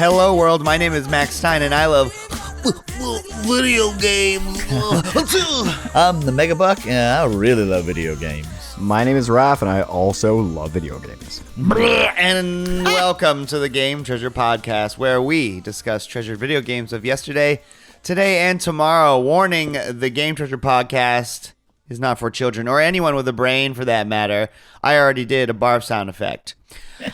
Hello world, my name is Max Stein and I love video games. I'm the Megabuck and I really love video games. My name is Raph and I also love video games. And welcome to the Game Treasure Podcast, where we discuss treasured video games of yesterday, today, and tomorrow. Warning, the Game Treasure Podcast is not for children or anyone with a brain for that matter. I already did a barf sound effect. Maybe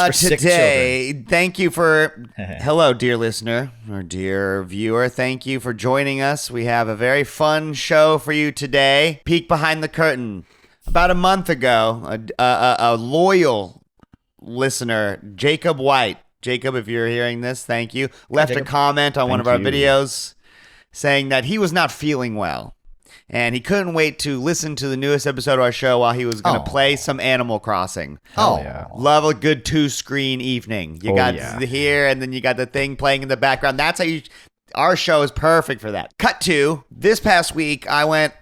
it's for today, sick children. thank you for hello, dear listener or dear viewer. Thank you for joining us. We have a very fun show for you today. Peek behind the curtain. About a month ago, a loyal listener, Jacob White. Jacob, if you're hearing this, thank you. Left a comment on one of our videos saying that he was not feeling well. And he couldn't wait to listen to the newest episode of our show while he was going to play some Animal Crossing. Yeah. Love a good two-screen evening. You got here, and then you got the thing playing in the background. That's how our show is perfect for that. Cut to, this past week, I went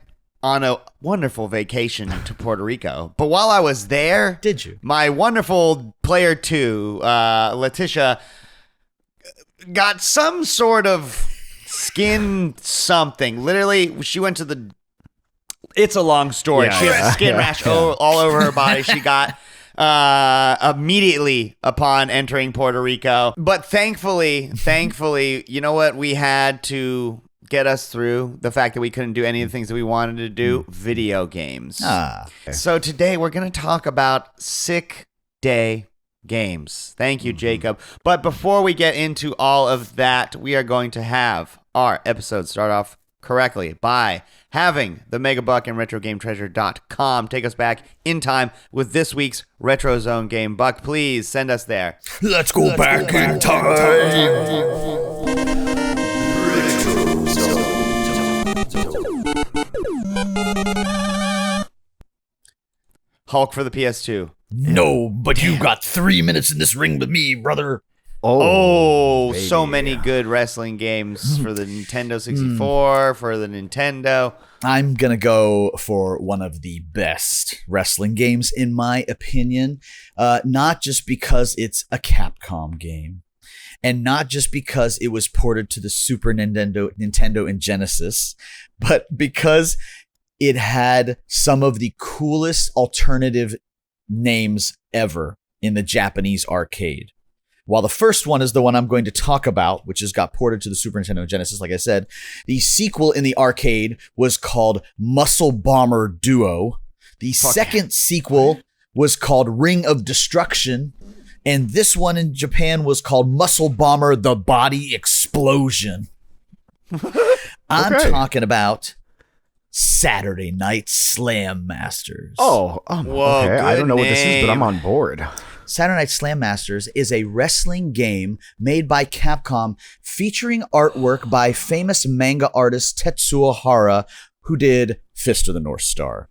on a wonderful vacation to Puerto Rico. But while I was there... Did you? My wonderful player 2, Letitia, got some sort of... skin something. Literally, she went to the... It's a long story. She had a skin rash all over her body. She got immediately upon entering Puerto Rico. But thankfully, you know what? We had to get us through the fact that we couldn't do any of the things that we wanted to do. Video games. So today we're going to talk about sick day games. Thank you, Jacob. But before we get into all of that, we are going to have our episode start off correctly by having the Megabuck and RetroGameTreasure.com take us back in time with this week's Retro Zone game. Buck, please send us there. Let's go back in time. Hulk for the PS2. No, but you got 3 minutes in this ring with me, brother. Oh, so many good wrestling games for the Nintendo 64, for the Nintendo. I'm going to go for one of the best wrestling games, in my opinion. Not just because it's a Capcom game, and not just because it was ported to the Super Nintendo and Genesis, but because it had some of the coolest alternative names ever in the Japanese arcade. While the first one is the one I'm going to talk about, which has got ported to the Super Nintendo and Genesis, like I said, the sequel in the arcade was called Muscle Bomber Duo. The second sequel was called Ring of Destruction. And this one in Japan was called Muscle Bomber The Body Explosion. I'm talking about Saturday Night Slam Masters. Whoa, okay. I don't know what this is, but I'm on board. Saturday Night Slam Masters is a wrestling game made by Capcom featuring artwork by famous manga artist Tetsuo Hara, who did Fist of the North Star.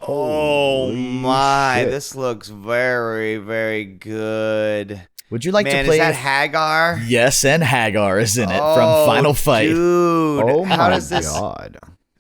Oh my, shit. this looks very, very good. Would you like to play? Is that Hagar? Yes, and Hagar is in it from Final Fight. Dude, Oh how my does this... god.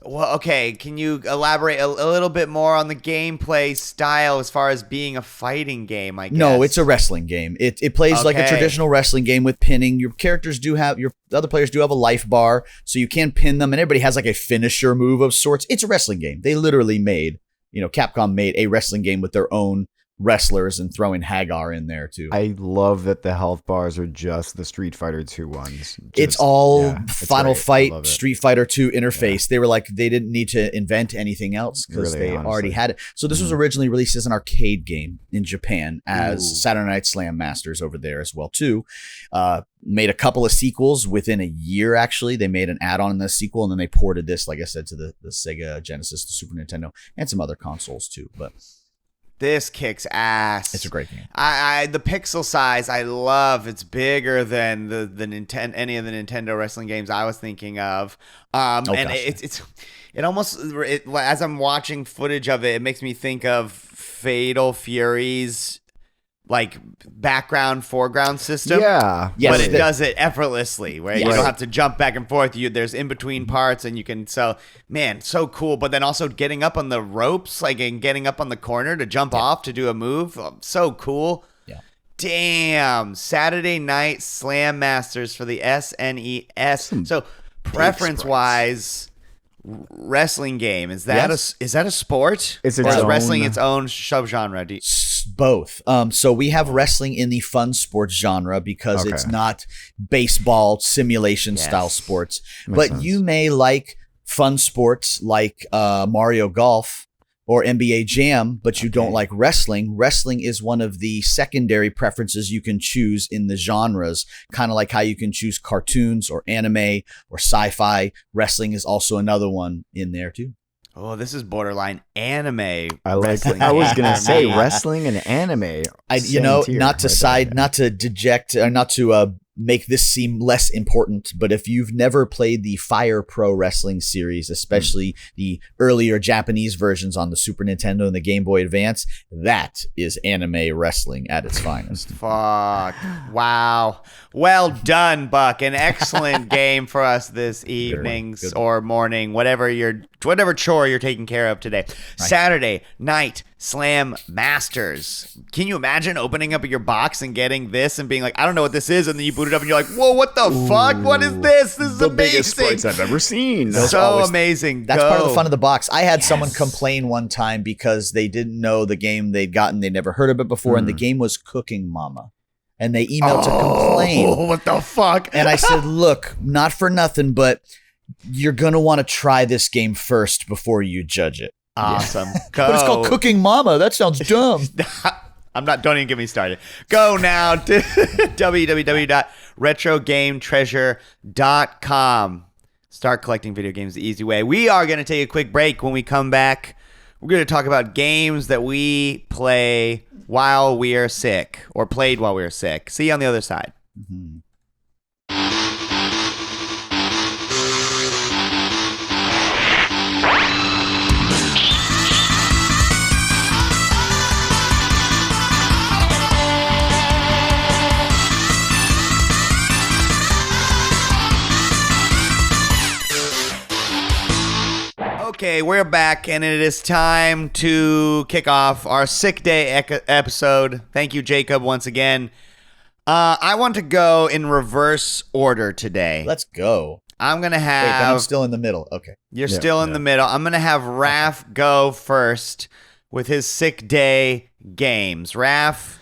Well, okay, can you elaborate a little bit more on the gameplay style as far as being a fighting game, I guess? No, it's a wrestling game. It plays like a traditional wrestling game with pinning. Your characters do have, your other players do have a life bar, so you can pin them, and everybody has like a finisher move of sorts. It's a wrestling game. They literally made, Capcom made a wrestling game with their own wrestlers and throwing Hagar in there too. I love that the health bars are just the Street Fighter 2 ones. It's all it's Final great. I Fight, love it. Street Fighter 2 interface. They were like, they didn't need to invent anything else because Really, they honestly. already had it. So this was originally released as an arcade game in Japan as Saturday Night Slam Masters over there as well too. Made a couple of sequels within a year, actually. They made an add-on in the sequel, and then they ported this, like I said, to the Sega Genesis, the Super Nintendo, and some other consoles too. But This kicks ass. it's a great game. The pixel size I love. It's bigger than the Nintendo, any of the Nintendo wrestling games I was thinking of. And gosh. it almost as I'm watching footage of it, it makes me think of Fatal Fury's like background foreground system. Yeah. Yes, But it does it effortlessly, where you Yes. don't have to jump back and forth. There's in between parts, and you can. So, man, so cool. But then also getting up on the ropes, like and getting up on the corner to jump off to do a move, so cool. Yeah. Damn. Saturday Night Slam Masters for the SNES. So preference-wise, wrestling game. Is that a sport? It's or its is own- wrestling its own subgenre? Both. So we have wrestling in the fun sports genre because Okay. it's not baseball simulation style Yes. sports. Makes But sense. you may like fun sports like Mario Golf or NBA Jam, but you don't like wrestling. Wrestling is one of the secondary preferences you can choose in the genres, kind of like how you can choose cartoons or anime or sci-fi. Wrestling is also another one in there too. Oh, this is borderline anime. I like. wrestling I was game gonna for say me. wrestling and anime. You know, not to deject or not to make this seem less important, but if you've never played the Fire Pro Wrestling series, especially the earlier Japanese versions on the Super Nintendo and the Game Boy Advance, that is anime wrestling at its finest. Fuck. Wow. Well done, Buck. An excellent game for us this evening or morning, whatever chore you're taking care of today. Saturday Night Slam Masters. Can you imagine opening up your box and getting this and being like, I don't know what this is, and then you boot it up and you're like, whoa, what the fuck? What is this? This is The biggest amazing. sprites I've ever seen. So amazing. That's part of the Go. fun of the box. I had someone complain one time because they didn't know the game they'd gotten. They'd never heard of it before, and the game was Cooking Mama. And they emailed to complain. Oh, what the fuck? And I said, look, not for nothing, but you're going to want to try this game first before you judge it. Awesome. But it's called Cooking Mama. That sounds dumb. Don't even get me started. Go now to www.retrogametreasure.com. Start collecting video games the easy way. We are going to take a quick break. When we come back, we're going to talk about games that we play while we are sick or played while we are sick. See you on the other side. Mm-hmm. Okay, we're back, and it is time to kick off our sick day episode. Thank you, Jacob, once again. I want to go in reverse order today. Let's go. I'm going to Wait, then have... I'm still in the middle. Okay. You're still in the middle. I'm going to have Raph go first with his sick day games. Raph?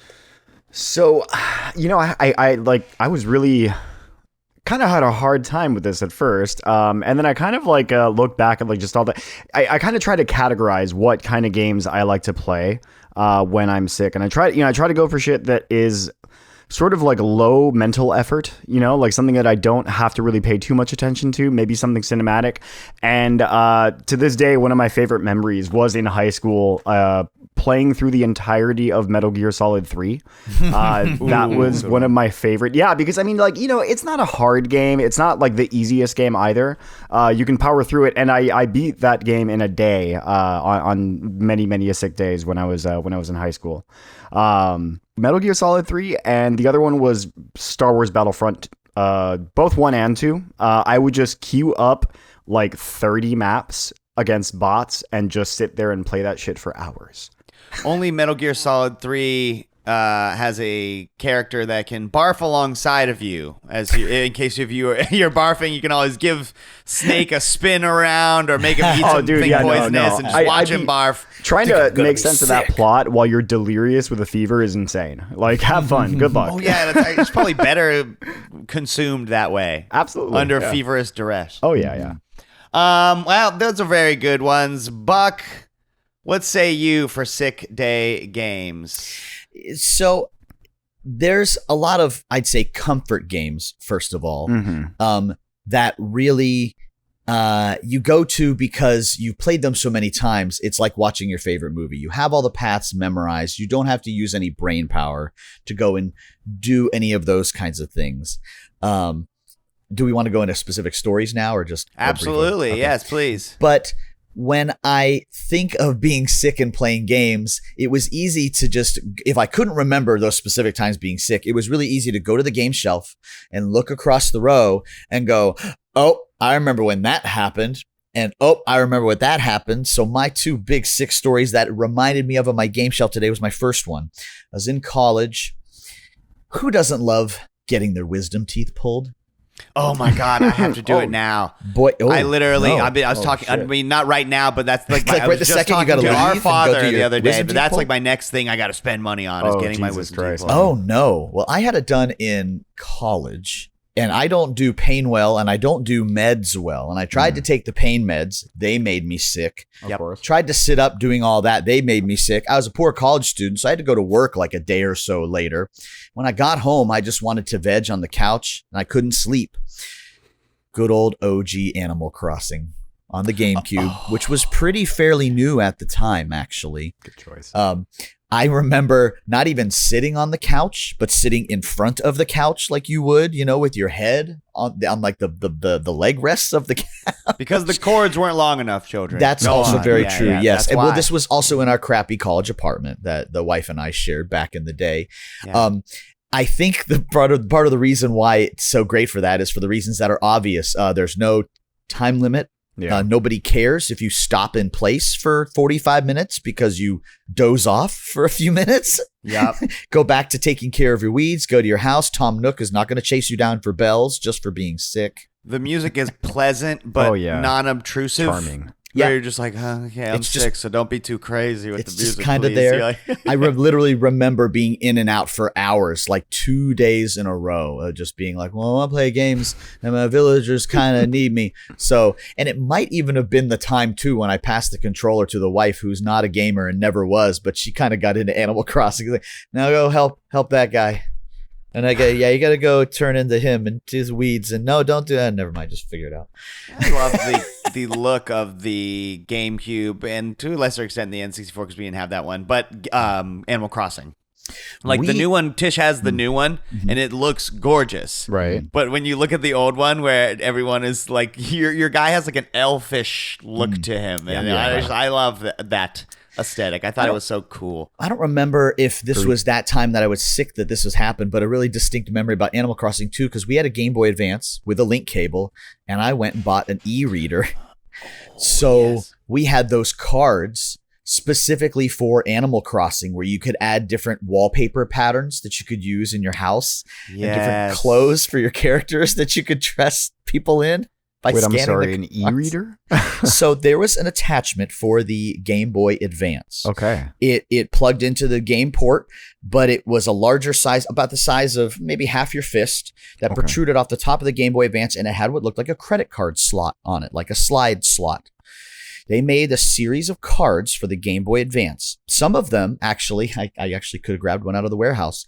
So, I was really kind of had a hard time with this at first. And then I kind of looked back at just all the, I kind of try to categorize what kind of games I like to play when I'm sick. And I try to go for shit that is sort of like low mental effort, like something that I don't have to really pay too much attention to, maybe something cinematic. And to this day, one of my favorite memories was in high school, playing through the entirety of Metal Gear Solid 3. That was one of my favorite. Yeah, because it's not a hard game. It's not like the easiest game either. You can power through it, and I beat that game in a day on many sick days when I was in high school. Metal Gear Solid 3, and the other one was Star Wars Battlefront, both 1 and 2. I would just queue up like 30 maps against bots and just sit there and play that shit for hours. Only Metal Gear Solid 3 has a character that can barf alongside of you. In case if you're barfing, you can always give Snake a spin around or make him eat something poisonous and just watch him barf. Trying to make sense of that plot while you're delirious with a fever is insane. Like, have fun. Good luck. Oh, yeah. It's probably better consumed that way. Absolutely. Under feverish duress. Oh, yeah. Well, those are very good ones. Buck, what say you for sick day games? So there's a lot of, I'd say, comfort games, first of all, that really you go to because you've played them so many times. It's like watching your favorite movie. You have all the paths memorized. You don't have to use any brain power to go and do any of those kinds of things. Do we want to go into specific stories now or just? Absolutely. Okay. Yes, please. But when I think of being sick and playing games, it was easy to just, if I couldn't remember those specific times being sick, it was really easy to go to the game shelf and look across the row and go, oh, I remember when that happened. And oh, I remember what that happened. So my two big sick stories that reminded me of on my game shelf today was my first one. I was in college Who doesn't love getting their wisdom teeth pulled? Oh my God, I have to do it now. Boy, I literally, no. I was talking, I shit. mean, not right now, but that's like, Like I right was the just second you talking gotta to leave our and go father do the your other day, wisdom but teeth that's pull? like my next thing I got to spend money on is Oh, getting my Jesus wisdom Christ. teeth pulled. Oh no. Well, I had it done in college, and I don't do pain well, and I don't do meds well. And I tried to take the pain meds. They made me sick. Of course. Tried to sit up doing all that. They made me sick. I was a poor college student, so I had to go to work like a day or so later. When I got home, I just wanted to veg on the couch, and I couldn't sleep. Good old OG Animal Crossing on the GameCube, which was pretty fairly new at the time, actually. Good choice. I remember not even sitting on the couch, but sitting in front of the couch like you would, with your head on like the leg rests of the couch. Because the cords weren't long enough, children. That's Go also on. very Yeah, true. yeah, Yes. that's And well, why. this was also in our crappy college apartment that the wife and I shared back in the day. Yeah. I think the part of the reason why it's so great for that is for the reasons that are obvious. There's no time limit. Yeah. Nobody cares if you stop in place for 45 minutes because you doze off for a few minutes. Yep. Go back to taking care of your weeds. Go to your house. Tom Nook is not going to chase you down for bells just for being sick. The music is pleasant, but non-obtrusive. Charming. Where Yeah. you're just like, okay, I'm It's just- sick, so don't be too crazy with the It's music. just kind of please. there. You're like- Literally remember being in and out for hours, like 2 days in a row, of just being like, well, I want to play games and my villagers kind of need me. So, and it might even have been the time too when I passed the controller to the wife who's not a gamer and never was, but she kind of got into Animal Crossing. Like, now go help that guy. And I go, yeah, you got to go turn into him and his weeds. And no, don't do that. Never mind. Just figure it out. I love the look of the GameCube and to a lesser extent the N64 because we didn't have that one, but Animal Crossing. Like the new one, Tish has the new one and it looks gorgeous. Right. But when you look at the old one where everyone is like, your guy has like an elfish look to him. And I love that aesthetic. I thought it was so cool. I don't remember if this was that time that I was sick that this was happened, but a really distinct memory about Animal Crossing 2 because we had a Game Boy Advance with a link cable, and I went and bought an e-reader. So we had those cards specifically for Animal Crossing where you could add different wallpaper patterns that you could use in your house and different clothes for your characters that you could dress people in. Wait, I'm scanning sorry, the an cards. e-reader? So there was an attachment for the Game Boy Advance. Okay. It plugged into the game port, but it was a larger size, about the size of maybe half your fist, that protruded off the top of the Game Boy Advance, and it had what looked like a credit card slot on it, like a slide slot. They made a series of cards for the Game Boy Advance. Some of them, actually, I actually could have grabbed one out of the warehouse.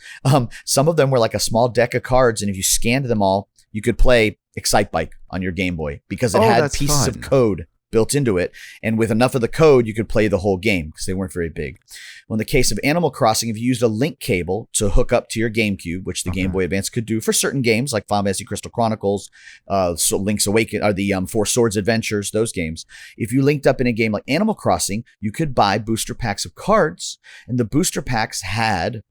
Some of them were like a small deck of cards, and if you scanned them all, you could play Excite Bike on your Game Boy because it had pieces of code built into it. And with enough of the code, you could play the whole game because they weren't very big. Well, in the case of Animal Crossing, if you used a link cable to hook up to your GameCube, which the Game Boy Advance could do for certain games like Final Fantasy Crystal Chronicles, so Link's Awakening, or the Four Swords Adventures, those games. If you linked up in a game like Animal Crossing, you could buy booster packs of cards, and the booster packs had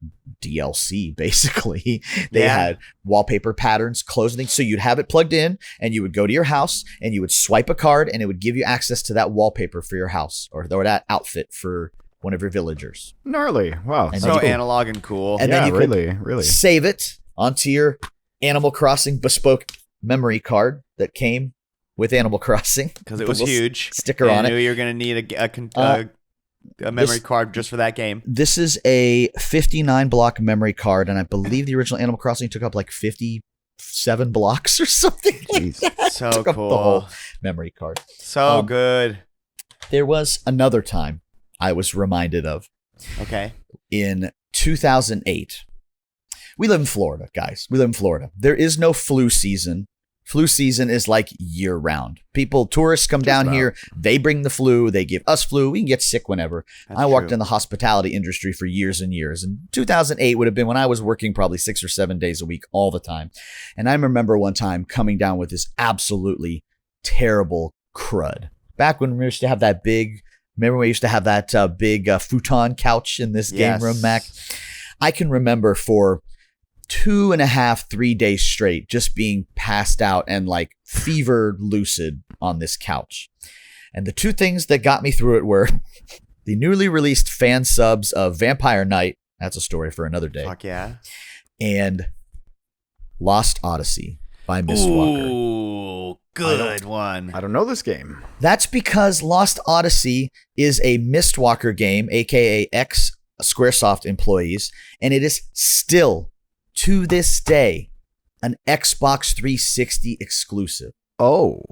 DLC, basically. They had wallpaper patterns, clothes, and things. So you'd have it plugged in, and you would go to your house, and you would swipe a card, and it would give you access to that wallpaper for your house, or that outfit for one of your villagers. Gnarly. Wow. And So then you could analog and cool. And then you could really save it onto your Animal Crossing bespoke memory card that came with Animal Crossing. Because it was huge. Sticker on I knew it. you were going to need a memory card just for that game. This is a 59 block memory card, and I believe the original Animal Crossing took up like 57 blocks or something like that. So Took up cool. the whole memory card. So good. There was another time I was reminded of. Okay. In 2008. We live in Florida, guys. We live in Florida. There is no flu season. Flu season is like year round. Tourists come down here. They bring the flu. They give us flu. We can get sick whenever. I worked in the hospitality industry for years and years. And 2008 would have been when I was working probably 6 or 7 days a week all the time. And I remember one time coming down with this absolutely terrible crud. Back when we used to have that big, remember we used to have that big futon couch in this game room, Mac? I can remember for 2.5, 3 days straight just being passed out and like fever lucid on this couch. And the two things that got me through it were the newly released fan subs of Vampire Knight. That's a story for another day. Fuck yeah. and Lost Odyssey by Mistwalker. Ooh, good one. I don't know this game. That's because Lost Odyssey is a Mistwalker game, aka ex-Squaresoft employees, and it is still, to this day, an Xbox 360 exclusive. Oh,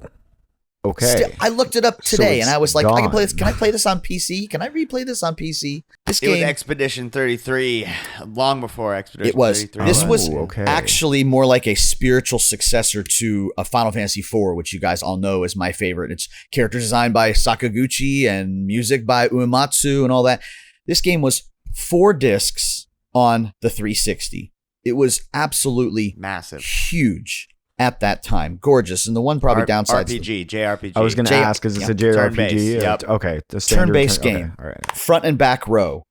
okay. I looked it up today, and I was like, I can play this. gone. Can I play this on PC? Can I replay this on PC? This It was game, Expedition 33, long before Expedition it was. 33. This was okay. actually more like a spiritual successor to a Final Fantasy IV, which you guys all know is my favorite. It's character design by Sakaguchi and music by Uematsu and all that. This game was 4 discs on the 360. It was absolutely massive. huge at that time. Gorgeous. And the one probably downside RPG, JRPG. I was going to ask, is this a JRPG? Turn-based, yep. Okay. The standard Turn-based game. Okay, all right. front and back row.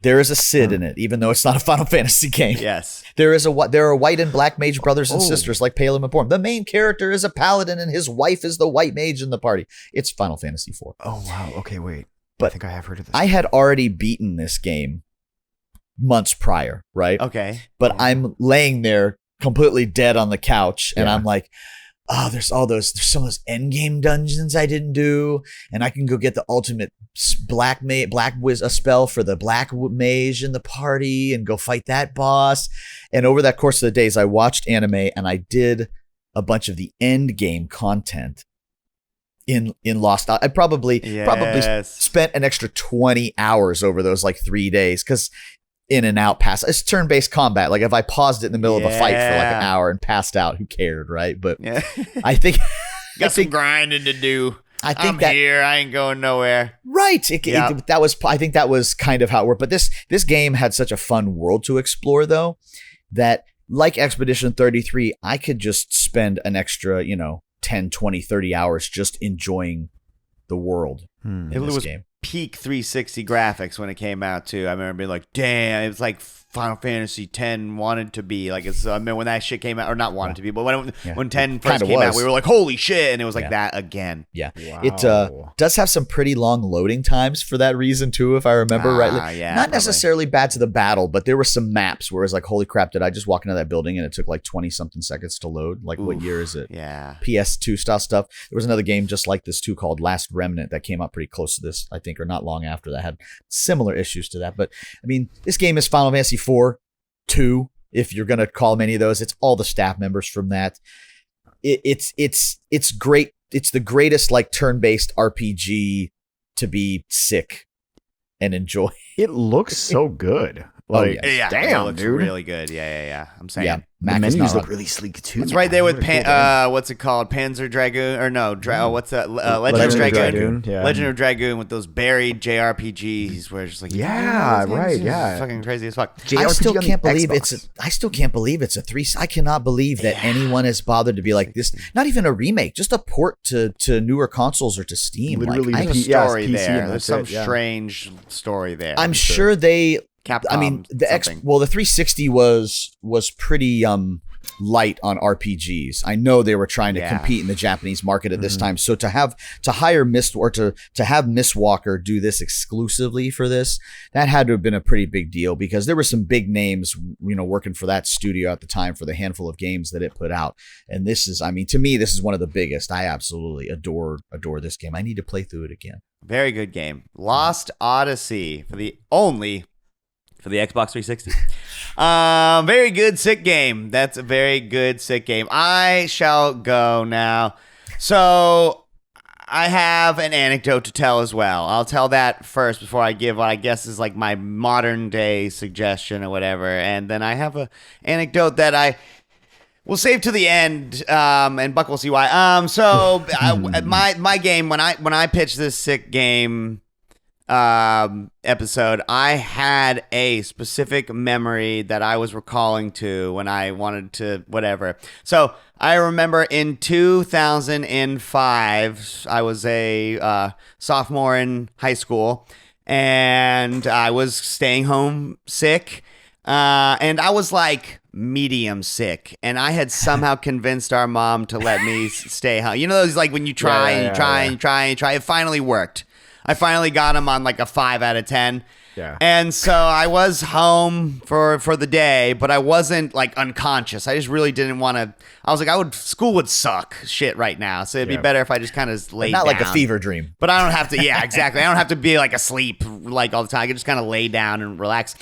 There is a Cid in it, even though it's not a Final Fantasy game. Yes. There are white and black mage brothers and Oh. sisters like Palem and Porm. The main character is a paladin and his wife is the white mage in the party. It's Final Fantasy IV. Oh, wow. Okay, wait. But I think I have heard of this. I had already beaten this game months prior, right? Okay. But I'm laying there completely dead on the couch and Yeah. I'm like, oh, there's some of those end game dungeons I didn't do, and I can go get the ultimate a spell for the black mage in the party and go fight that boss. And over that course of the days, I watched anime and I did a bunch of the end game content in Lost. I probably Yes. spent an extra 20 hours over those like 3 days because in and out pass. It's turn-based combat. Like if I paused it in the middle of a fight for like an Yeah. hour and passed out, who cared, right? But Yeah. I think Got some grinding to do. I think I'm that here. I ain't going nowhere. right. Yeah. I think that was kind of how it worked. But this game had such a fun world to explore, though, that like Expedition 33, I could just spend an extra 10, 20, 30 hours just enjoying the world in It this was game. peak 360 graphics when it came out too. I remember being like, "Damn!" It was like Final Fantasy X wanted to be like. I mean, when that shit came out, or not wanted to be, but when 10 first Kinda came out, was. we were like, "Holy shit!" And it was like Yeah. that again. Yeah. Wow. It does have some pretty long loading times for that reason, too, if I remember rightly. Yeah, Not probably. necessarily bad to the battle, but there were some maps where it was like, holy crap, did I just walk into that building and it took like 20-something seconds to load? Like, what Oof. year is it? Yeah. PS2 style stuff. There was another game just like this, too, called Last Remnant that came out pretty close to this, I think, or not long after that. Had similar issues to that. But, I mean, this game is Final Fantasy IV 2, if you're going to call them any of those. It's all the staff members from that. It's great. It's the greatest like turn-based RPG to be sick and enjoy. It looks so good. Like, yeah. Yeah. damn, it looks dude. really good. Yeah. I'm saying. Yeah, The Mac is menus not look on. really sleek too. It's right there with What a cool game. what's it called? Panzer Dragoon or no? What's that? Legend of Legend of Dragoon. Dragoon, yeah. Legend of Dragoon with those buried JRPGs where it's just like Yeah, those games right, are yeah. fucking crazy as fuck. JRPG I still on the can't believe Xbox. I still can't believe it's a 3. I cannot believe that anyone has bothered to be like this. Not even a remake, just a port to newer consoles or to Steam. Literally Like, There's a Yeah, it's story PC there. and There's that's some it, yeah. strange story there. I'm sure they. Capcom. I mean, the something. the 360 was pretty light on RPGs. I know they were trying to Yeah. compete in the Japanese market at this time. So to have Mistwalker do this exclusively for this, that had to have been a pretty big deal because there were some big names, working for that studio at the time for the handful of games that it put out. And this is, I mean, to me, this is one of the biggest. I absolutely adore this game. I need to play through it again. Very good game. Lost Odyssey for the Xbox 360. Very good, sick game. That's a very good, sick game. I shall go now. So I have an anecdote to tell as well. I'll tell that first before I give what I guess is like my modern day suggestion or whatever. And then I have an anecdote that I will save to the end, and Buck will see why. My game, when I pitched this sick game episode, I had a specific memory that I was recalling to when I wanted to whatever. So I remember in 2005, I was a sophomore in high school, and I was staying home sick, and I was like medium sick, and I had somehow convinced our mom to let me stay home. You know those like when you try and you try and you try and you try. It finally worked. I finally got him on like a 5 out of 10. Yeah. And so I was home for the day, but I wasn't like unconscious. I just really didn't want to. I was like, school would suck shit right now. So it'd be better if I just kind of laid down. Not like a fever dream. But I don't have to. Yeah, exactly. I don't have to be like asleep like all the time. I can just kind of lay down and relax.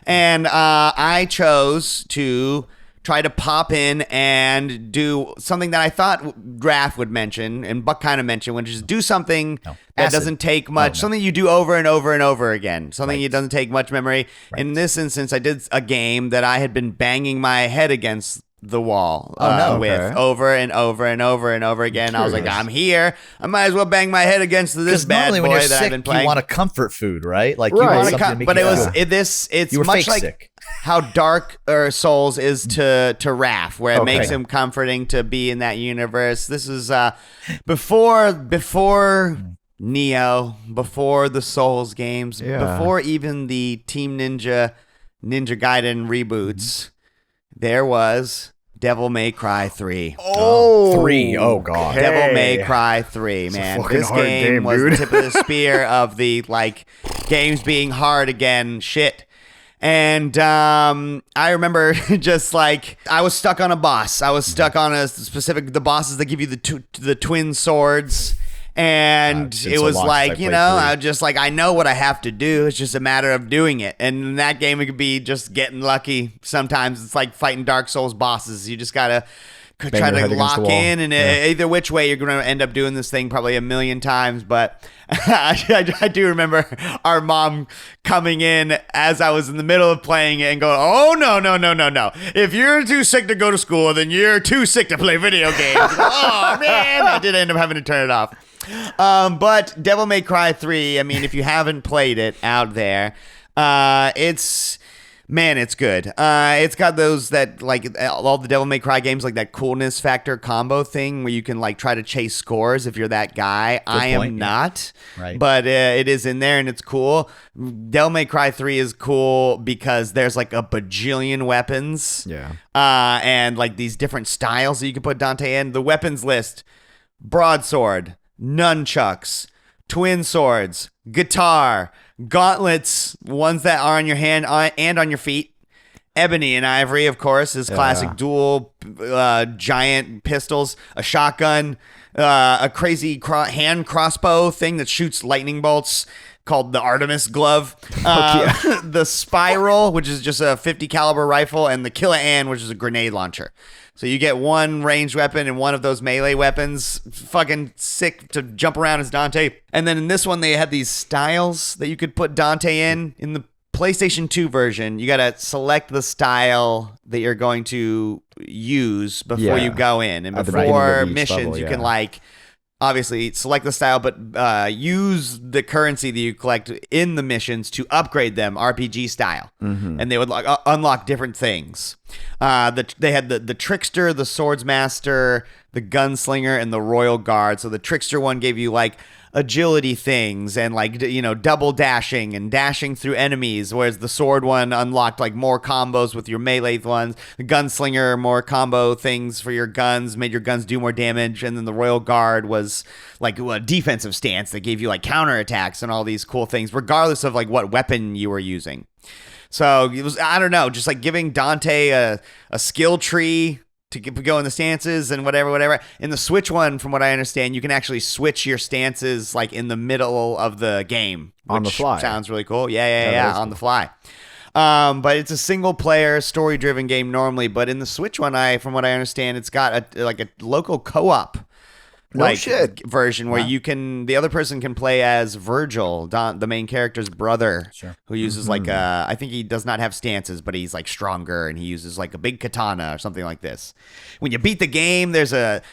And I chose to try to pop in and do something that I thought Raph would mention and Buck kind of mentioned, which is do something that doesn't take much, something you do over and over and over again, something that doesn't take much memory. Right. In this instance, I did a game that I had been banging my head against the wall with over and over and over and over again. I was like, I'm here. I might as well bang my head against this bad boy when you're that sick, I've been playing. You want a comfort food, right? Like you want something to make but it was it's much like sick. How Dark Souls is to Raph, where it makes him comforting to be in that universe. This is before Neo, before the Souls games, before even the Team Ninja Gaiden reboots. There was Devil May Cry 3. Oh, 3. Oh, God. Devil May Cry 3, man. This game was the tip of the spear of the, like, games being hard again shit. And I remember just, like, I was stuck on a boss. I was stuck on the bosses that give you the twin swords. And it was like, I know what I have to do. It's just a matter of doing it. And in that game, it could be just getting lucky. Sometimes it's like fighting Dark Souls bosses. You just got to try to lock in. And either which way, you're going to end up doing this thing probably a million times. But I do remember our mom coming in as I was in the middle of playing it and going, oh, no. If you're too sick to go to school, then you're too sick to play video games. Oh, man. I did end up having to turn it off. But Devil May Cry 3, I mean, if you haven't played it out there, it's good. It's got those that, like, all the Devil May Cry games, like that coolness factor combo thing where you can, like, try to chase scores if you're that guy. I am not, but it is in there and it's cool. Devil May Cry 3 is cool because there's, like, a bajillion weapons. Yeah. And, like, these different styles that you can put Dante in. The weapons list: broadsword, nunchucks, twin swords, guitar, gauntlets, ones that are on your hand and on your feet, ebony and ivory, of course, is classic dual giant pistols, a shotgun, a crazy hand crossbow thing that shoots lightning bolts called the Artemis glove, the spiral, which is just a 50 caliber rifle, and the Killa-An, which is a grenade launcher. So you get one ranged weapon and one of those melee weapons. Fucking sick to jump around as Dante. And then in this one, they had these styles that you could put Dante in. In the PlayStation 2 version, you got to select the style that you're going to use before you go in. And before missions, you can, like, obviously select the style, but use the currency that you collect in the missions to upgrade them RPG style. Mm-hmm. And they would unlock different things. They had the Trickster, the Swordsmaster, the Gunslinger, and the Royal Guard. So the Trickster one gave you, like, agility things and, like, double dashing and dashing through enemies, whereas the sword one unlocked, like, more combos with your melee ones. The Gunslinger, more combo things for your guns, made your guns do more damage. And then the Royal Guard was, like, a defensive stance that gave you, like, counterattacks and all these cool things, regardless of, like, what weapon you were using. So it was, I don't know, just, like, giving Dante a skill tree to go in the stances and whatever. In the Switch one, from what I understand, you can actually switch your stances, like, in the middle of the game. On the fly. Sounds really cool. Yeah, on the fly. But it's a single-player, story-driven game normally. But in the Switch one, from what I understand, it's got a local co-op version where the other person can play as Virgil, the main character's brother, who uses I think he does not have stances, but he's, like, stronger and he uses, like, a big katana or something like this. When you beat the game, there's a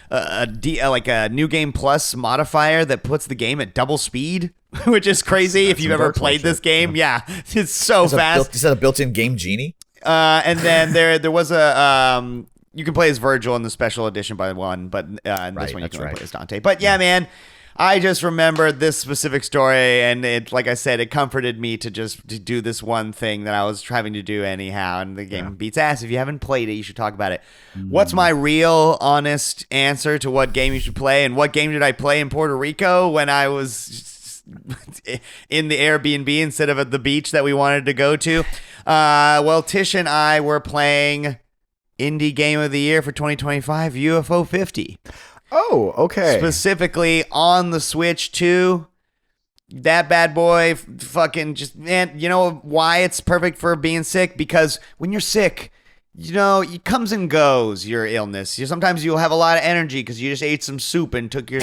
New Game Plus modifier that puts the game at double speed, which is crazy if you've ever played this game. Yeah, it's so fast. Is that a built-in game genie? And then there was you can play as Virgil in the special edition but in this one you can play as Dante. But yeah, man, I just remember this specific story, and it, like I said, it comforted me to do this one thing that I was having to do anyhow, and the game beats ass. If you haven't played it, you should talk about it. What's my real, honest answer to what game you should play, and what game did I play in Puerto Rico when I was in the Airbnb instead of at the beach that we wanted to go to. Well, Tish and I were playing Indie Game of the Year for 2025, UFO 50. Oh, okay. Specifically on the Switch 2. That bad boy fucking just, man, you know why it's perfect for being sick? Because when you're sick, you know, it comes and goes, your illness. Sometimes you'll have a lot of energy because you just ate some soup and took your...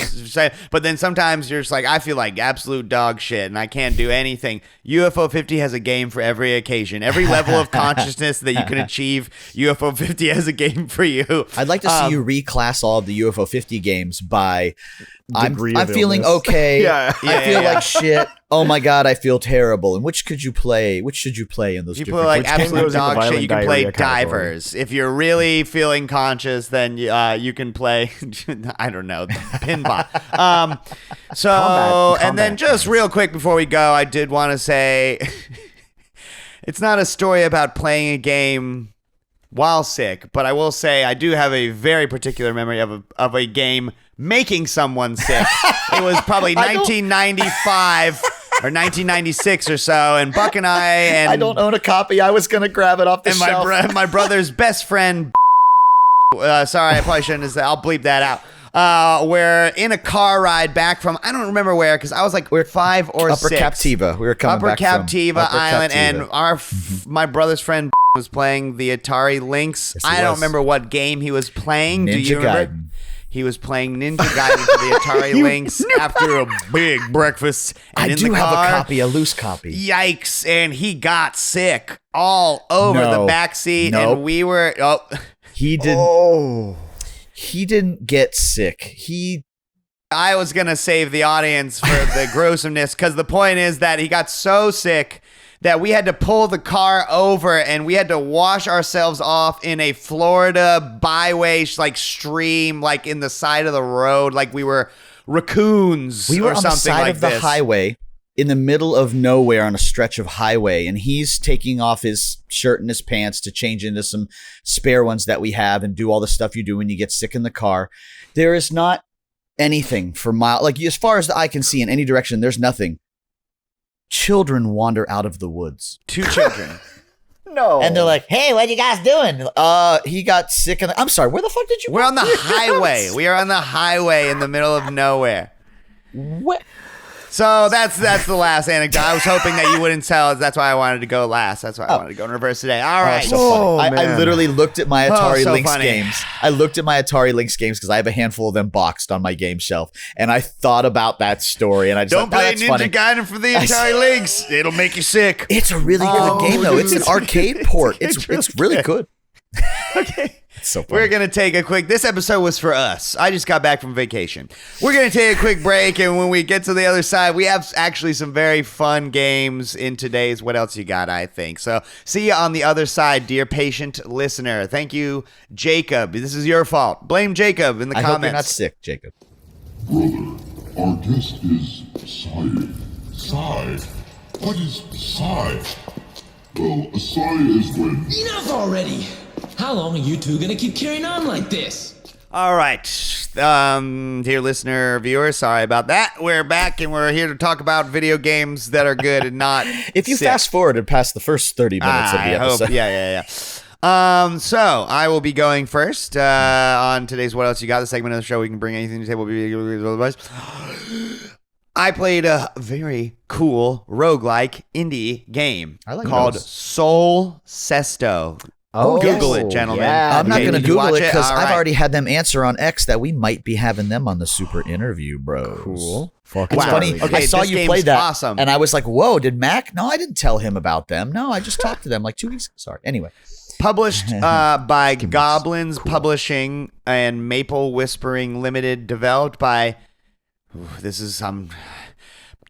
But then sometimes you're just like, I feel like absolute dog shit and I can't do anything. UFO 50 has a game for every occasion. Every level of consciousness that you can achieve, UFO 50 has a game for you. I'd like to see you reclass all of the UFO 50 games by... I'm feeling illness. Okay. Yeah. I feel like shit. Oh my god, I feel terrible. And which could you play? Which should you play in those? You different play like Which game absolute goes into dog shit. violent You can play diarrhea category? Divers. If you're really feeling conscious, then you can play. I don't know, pinball. And then just real quick before we go, I did want to say, it's not a story about playing a game while sick, but I will say I do have a very particular memory of a game making someone sick. It was probably 1995 or 1996 or so, and Buck and I don't own a copy. I was gonna grab it off the shelf. My brother's best friend. Sorry, I probably shouldn't have said. I'll bleep that out. We're in a car ride back from, I don't remember where, because I was like 5 or 6. Upper Captiva. We were coming Upper back Captiva from Upper Island, Captiva. and my brother's friend was playing the Atari Lynx. Yes, he I don't was. remember what game he was playing. Do you Ninja remember? Gaiden. He was playing Ninja Gaiden for the Atari Lynx after a big breakfast. And I in do the have car, a copy, a loose copy. Yikes! And he got sick all over No. the back seat, Nope. and we were. Oh, He didn't. Oh. He didn't get sick. I was gonna save the audience for the gruesomeness, because the point is that he got so sick that we had to pull the car over and we had to wash ourselves off in a Florida byway like stream, like in the side of the road, like we were raccoons. We were or on the something side like of the this. highway, in the middle of nowhere on a stretch of highway, and he's taking off his shirt and his pants to change into some spare ones that we have and do all the stuff you do when you get sick in the car. There is not anything for miles. Like, as far as the eye can see in any direction, there's nothing. Children wander out of the woods. 2 children. No. And they're like, hey, what you guys doing? He got sick. I'm sorry, where the fuck did you We're on the highway. We are on the highway in the middle of nowhere. What? So that's the last anecdote. I was hoping that you wouldn't tell us. That's why I wanted to go last. That's why I wanted to go in reverse today. All right. So Oh, funny. I man. literally looked at my Atari so Lynx funny. games. I looked at my Atari Lynx games because I have a handful of them boxed on my game shelf, and I thought about that story. And I just Don't thought, play that's Ninja funny. Gaiden for the Atari Lynx. It'll make you sick. It's a really good game though. It's an arcade port. It's really good. Okay. It's so funny. We're going to take a quick... This episode was for us. I just got back from vacation. We're going to take a quick break, and when we get to the other side, we have actually some very fun games in today's What Else You Got, I think. So see you on the other side, dear patient listener. Thank you, Jacob. This is your fault. Blame Jacob in the I comments. hope you're not sick, Jacob. Brother, our guest is Sai. Sai? What is Sai? Well, a Sai is when... Enough already! How long are you two gonna keep carrying on like this? All right. Dear listener, viewer, sorry about that. We're back, and we're here to talk about video games that are good and not If you sick. fast forward and past the first 30 minutes of the I episode. hope. Yeah. So I will be going first on today's What Else You Got, the segment of the show we can bring anything to the table. I played a very cool roguelike indie game I like called those. Soul Sesto. Oh, Google yes. it, gentlemen. Yeah, I'm not Okay, going to did you Google watch it because All I've right. already had them answer on X that we might be having them on the super interview, bros. Cool. It's Fucking funny. amazing. Okay, I saw this you game's play that, awesome. and I was like, "Whoa, did Mac?" No, I didn't tell him about them. No, I just talked to them like 2 weeks ago. Sorry. Anyway, Published by Goblins Publishing and Maple Whispering Limited. Developed by... this is some...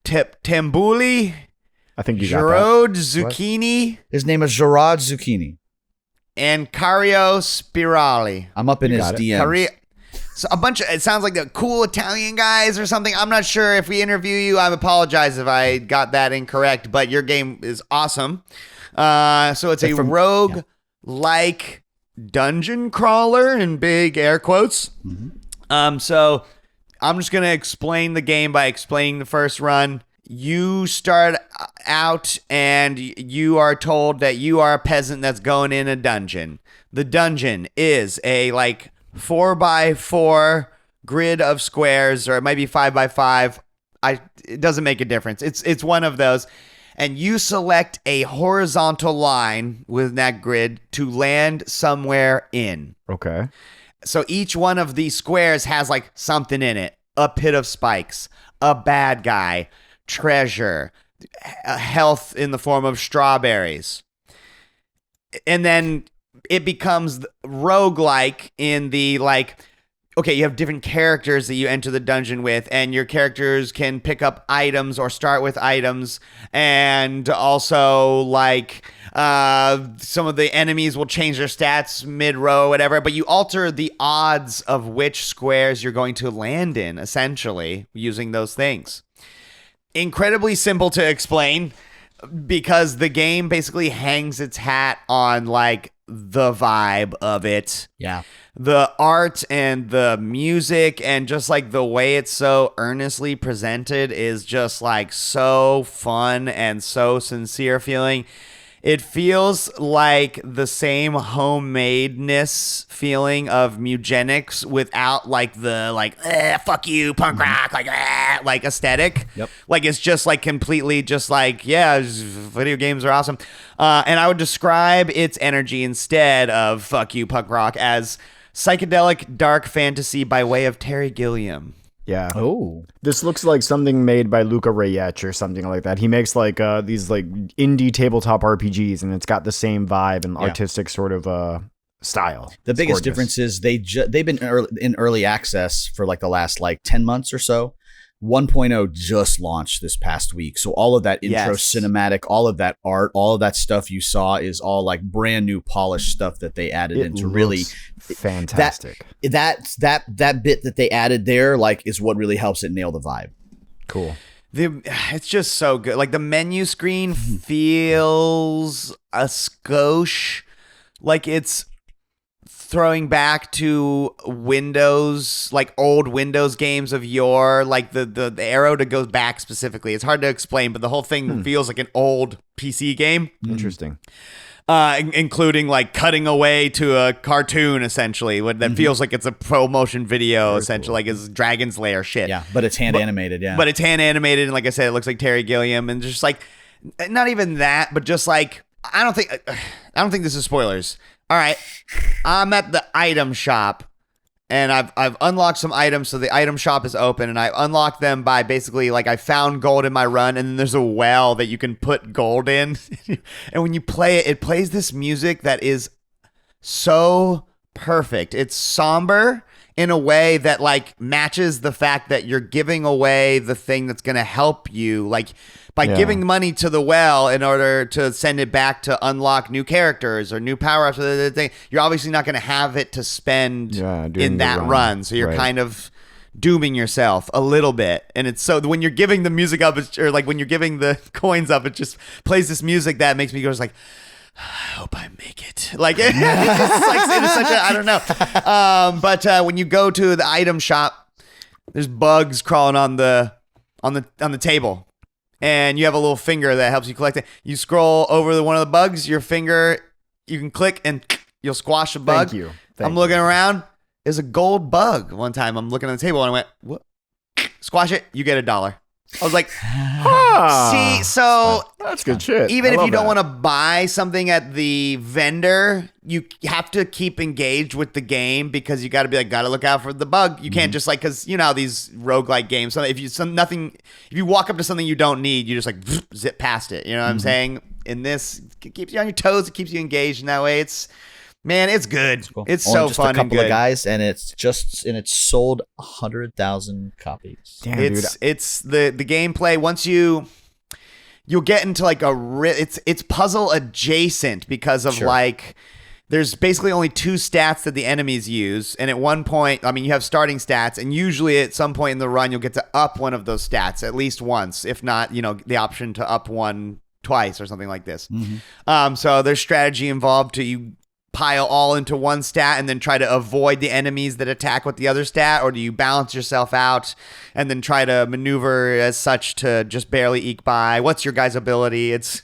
Tambuli, I think you got that. Gerard Zucchini, his name is Gerard Zucchini. and Cario Spirali. I'm up in his got it. DMs. So a bunch of... it sounds like the cool Italian guys or something. I'm not sure. If we interview you, I apologize if I got that incorrect, but your game is awesome. So it's a From- rogue-like dungeon crawler in big air quotes. So I'm just going to explain the game by explaining the first run. you start out and you are told that you are a peasant that's going in a dungeon. The dungeon is a like 4x4 grid of squares, or it might be 5x5. It doesn't make a difference. It's one of those. And you select a horizontal line with that grid to land somewhere in. Okay. So each one of these squares has like something in it. A pit of spikes, a bad guy, treasure, health in the form of strawberries. And then it becomes roguelike in the like, okay, you have different characters that you enter the dungeon with, and your characters can pick up items or start with items, and also like some of the enemies will change their stats mid-row, whatever, but you alter the odds of which squares you're going to land in, essentially, using those things. Incredibly simple to explain, because the game basically hangs its hat on like the vibe of it. Yeah. The art and the music and just like the way it's so earnestly presented is just like so fun and so sincere feeling. It feels like the same homemadeness feeling of Mugenics without like the like fuck you punk rock like aesthetic. Yep. Like it's just like completely just like video games are awesome. And I would describe its energy instead of fuck you punk rock as psychedelic dark fantasy by way of Terry Gilliam. Yeah. Oh. This looks like something made by Luca Rayech or something like that. He makes like these like indie tabletop RPGs, and it's got the same vibe and artistic sort of style. The It's biggest gorgeous. difference is they've been in early access for like the last like 10 months or so. 1.0 just launched this past week. So all of that intro cinematic, all of that art, all of that stuff you saw is all like brand new polished stuff that they added in to really fantastic. That bit that they added there like is what really helps it nail the vibe. Cool. It's just so good. Like the menu screen feels a skosh like it's throwing back to Windows, like old Windows games of yore, like the arrow to go back specifically. It's hard to explain, but the whole thing feels like an old PC game. Interesting. Including like cutting away to a cartoon, essentially, that feels like it's a pro motion video, essentially, like it's Dragon's Lair shit. Yeah, but it's hand animated, yeah. But it's hand animated, and like I said, it looks like Terry Gilliam, and just like, not even that, but just like, I don't think this is spoilers. All right, I'm at the item shop, and I've unlocked some items, so the item shop is open, and I unlocked them by basically like I found gold in my run, and then there's a well that you can put gold in, and when you play it, it plays this music that is so perfect. It's somber in a way that like matches the fact that you're giving away the thing that's going to help you, like by giving money to the well in order to send it back to unlock new characters or new power-ups. You're obviously not going to have it to spend in that run. So you're kind of dooming yourself a little bit. And it's so when you're giving the music up, or like when you're giving the coins up, it just plays this music that makes me go just like, I hope I make it. Like it's like it is such a, I don't know. But when you go to the item shop, there's bugs crawling on the table. And you have a little finger that helps you collect it. You scroll over one of the bugs, your finger, you can click and you'll squash a bug. Thank you. I'm looking around. There's a gold bug. One time I'm looking on the table and I went, what? Squash it, you get $1. I was like, see, so that's good shit. Even if you don't want to buy something at the vendor, you have to keep engaged with the game because you got to be like, got to look out for the bug. You can't just like, because you know how these roguelike games, so if you walk up to something you don't need, you just like zip past it. You know what I'm saying? In this, it keeps you on your toes. It keeps you engaged in that way. Man, it's good. Cool. It's Only so just fun a couple and good. of guys, and it's sold 100,000 copies. Damn, it's the gameplay. Once you'll get into like it's puzzle adjacent because of like there's basically only 2 stats that the enemies use, and at one point, I mean, you have starting stats, and usually at some point in the run, you'll get to up one of those stats at least once, if not, the option to up one twice or something like this. So there's strategy involved to you pile all into one stat and then try to avoid the enemies that attack with the other stat, or do you balance yourself out and then try to maneuver as such to just barely eke by? What's your guys' ability? It's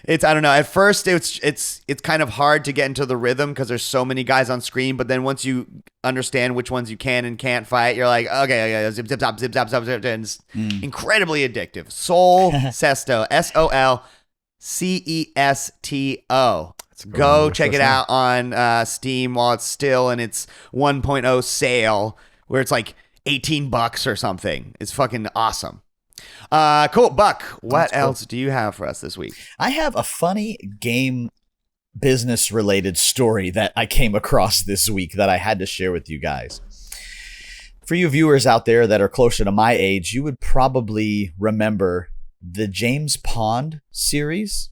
I don't know. At first, it's kind of hard to get into the rhythm because there's so many guys on screen. But then once you understand which ones you can and can't fight, you're like, okay, zip, zip, zap, zip, zap, zap, zip, and it's incredibly addictive. Sol Cesto, SOLCESTO. Go check it out on Steam while it's still in its 1.0 sale, where it's like $18 or something. It's fucking awesome. Cool. Buck, what else do you have for us this week? I have a funny game business related story that I came across this week that I had to share with you guys. For you viewers out there that are closer to my age, you would probably remember the James Pond series.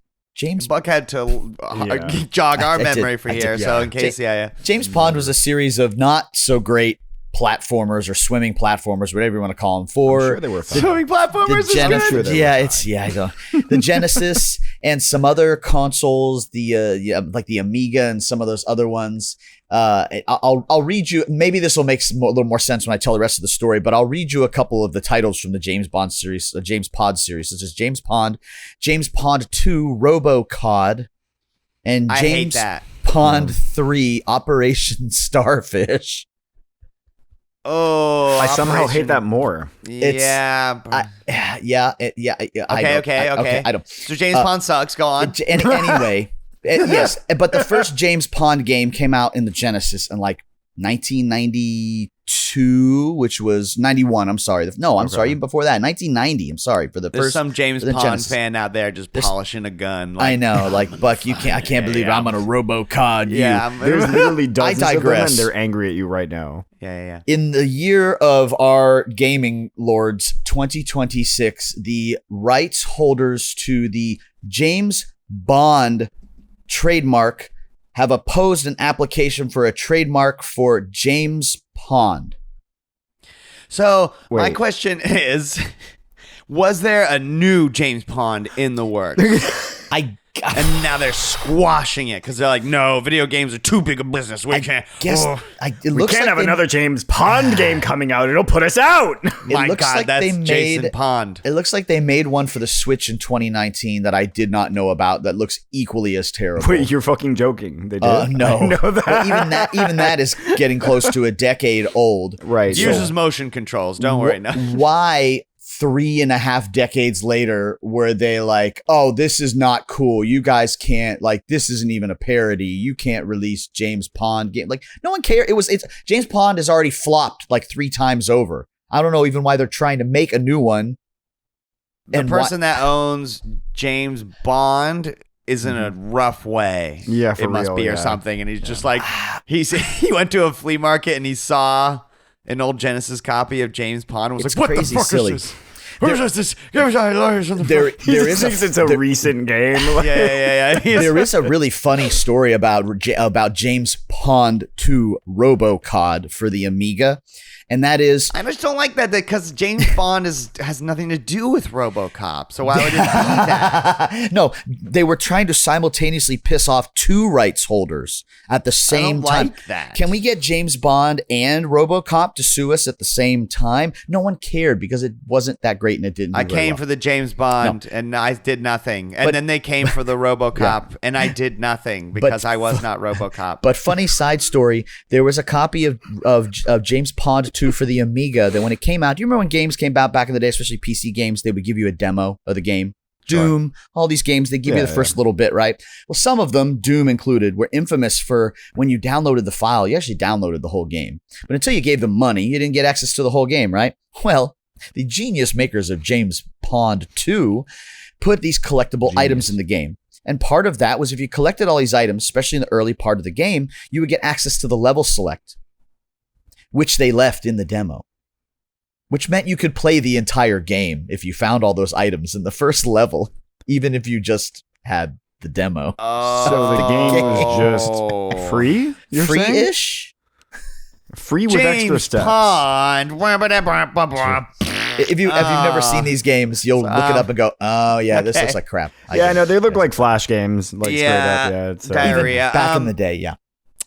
Buck had to jog our memory for here, so in case, James Pond was a series of not so great platformers or swimming platformers, whatever you want to call them. I'm sure they were fun. Swimming platformers is good. I know. The Genesis and some other consoles, like the Amiga and some of those other ones. I'll read you. Maybe this will make a little more sense when I tell the rest of the story. But I'll read you a couple of the titles from the James Bond series, James Pod series. This is James Pond 2, RoboCod, and James Pond 3, Operation Starfish. Oh, I somehow hate that more. Okay. I don't. So James Pond sucks. Go on. Anyway, yes, but the first James Pond game came out in the Genesis in like 1992, which was 91. I'm sorry. Sorry, even before that, 1990. I'm sorry for the There's first. Some James Pond Genesis fan out there just polishing a gun. I know, like Buck. You can't. I can't believe I'm on a RoboCod. There's literally dozens of them, and digress. they're angry at you right now. Yeah. In the year of our gaming lords, 2026, the rights holders to the James Bond trademark have opposed an application for a trademark for James Pond. So my question is, was there a new James Pond in the works? And now they're squashing it because they're like, no, video games are too big a business. We can't. We can't have another James Pond game coming out. It'll put us out. My God, that's Jason Pond. It looks like they made one for the Switch in 2019 that I did not know about that looks equally as terrible. Wait, you're fucking joking. They did? No. I know that. Well, even that is getting close to a decade old. Right. It uses motion controls. Don't worry. No. Why 3.5 decades later were they like, oh, this is not cool, you guys can't, like, this isn't even a parody, you can't release James Pond game? Like, no one cares. It's James Pond has already flopped like 3 times over. I don't know even why they're trying to make a new one. The person that owns James Bond is in a rough way. Yeah, for it must real, be or something. And he's just like, he went to a flea market and he saw an old Genesis copy of James Pond and was It's like, what crazy the fuck silly. is this? Where's this? There is a recent game. Yeah. There is a really funny story about James Pond 2 RoboCod for the Amiga. And that is, I just don't like that because James Bond has nothing to do with RoboCop. So why would it be that? No, they were trying to simultaneously piss off 2 rights holders at the same time. Like that. Can we get James Bond and RoboCop to sue us at the same time? No one cared because it wasn't that great and it didn't. I came for the James Bond and I did nothing, and then they came for the RoboCop and I did nothing because I was not RoboCop. But funny side story, there was a copy of James Pond 2 for the Amiga that when it came out, do you remember when games came out back in the day, especially PC games, they would give you a demo of the game? Doom, all these games, they give you the first little bit, right? Well, some of them, Doom included, were infamous for when you downloaded the file, you actually downloaded the whole game. But until you gave them money, you didn't get access to the whole game, right? Well, the genius makers of James Pond 2 put these collectible items in the game. And part of that was if you collected all these items, especially in the early part of the game, you would get access to the level select, which they left in the demo, which meant you could play the entire game if you found all those items in the first level, even if you just had the demo. So the game was just free? You're free-ish? Free with extra steps. Pond. If you've never seen these games, you'll look it up and go, "Oh yeah, this okay. looks like crap." No, they look like Flash games, like straight up. Yeah, it's, diarrhea. Even back in the day, yeah.